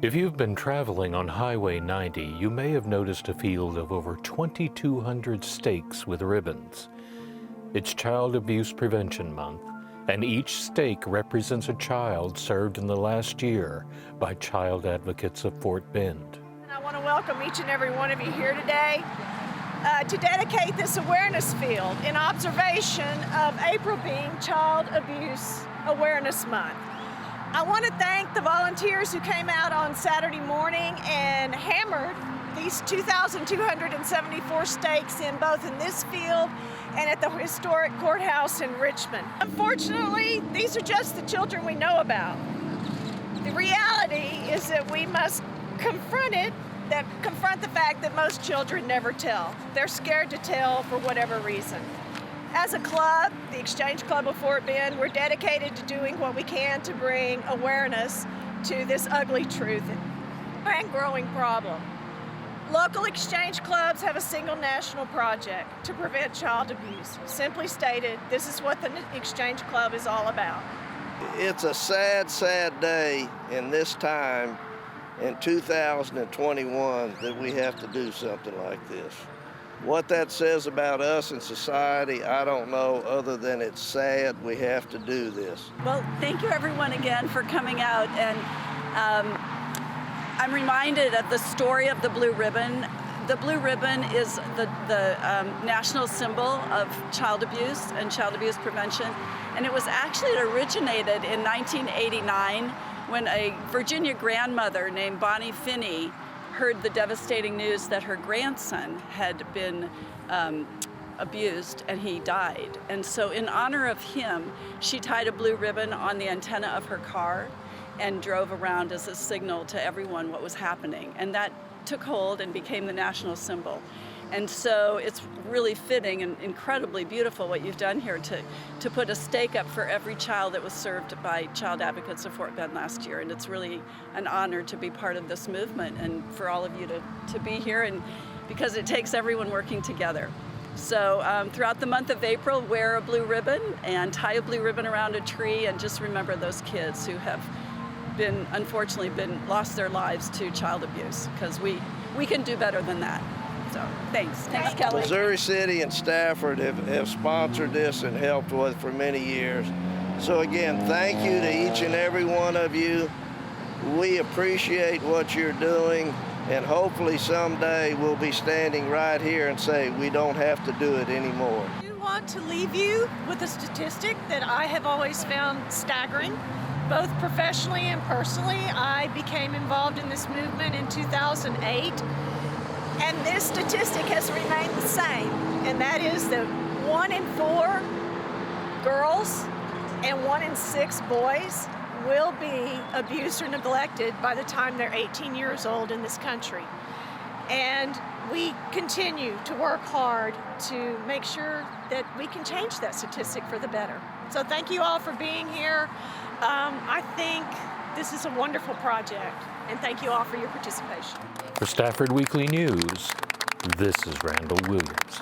If you've been traveling on Highway 90, you may have noticed a field of over 2,200 stakes with ribbons. It's Child Abuse Prevention Month, and each stake represents a child served in the last year by child advocates of Fort Bend. And I want to welcome each and every one of you here today to dedicate this awareness field in observation of April being Child Abuse Awareness Month. I want to thank the volunteers who came out on Saturday morning and hammered these 2,274 stakes in both in this field and at the historic courthouse in Richmond. Unfortunately, these are just the children we know about. The reality is that we must confront the fact that most children never tell. They're scared to tell for whatever reason. As a club, the Exchange Club of Fort Bend, we're dedicated to doing what we can to bring awareness to this ugly truth and growing problem. Local exchange clubs have a single national project to prevent child abuse. Simply stated, this is what the Exchange Club is all about. It's a sad, sad day in this time in 2021 that we have to do something like this. What that says about us in society, I don't know, other than it's sad we have to do this. Well, thank you everyone again for coming out, and I'm reminded of the story of the blue ribbon. The blue ribbon is the national symbol of child abuse and child abuse prevention, and it originated in 1989 when a Virginia grandmother named Bonnie Finney heard the devastating news that her grandson had been abused and he died. And so in honor of him, she tied a blue ribbon on the antenna of her car and drove around as a signal to everyone what was happening. And that took hold and became the national symbol. And so it's really fitting and incredibly beautiful what you've done here to put a stake up for every child that was served by child advocates of Fort Bend last year. And it's really an honor to be part of this movement and for all of you to be here, and because it takes everyone working together. So throughout the month of April, wear a blue ribbon and tie a blue ribbon around a tree, and just remember those kids who have unfortunately lost their lives to child abuse, because we can do better than that. So, thanks, Kelly. Missouri City and Stafford have sponsored this and helped with it for many years. So again, thank you to each and every one of you. We appreciate what you're doing, and hopefully someday we'll be standing right here and say we don't have to do it anymore. I do want to leave you with a statistic that I have always found staggering, both professionally and personally. I became involved in this movement in 2008. And this statistic has remained the same, and that is that 1 in 4 girls and 1 in 6 boys will be abused or neglected by the time they're 18 years old in this country. And we continue to work hard to make sure that we can change that statistic for the better. So thank you all for being here. I think this is a wonderful project, and thank you all for your participation. For Stafford Weekly News, this is Randall Williams.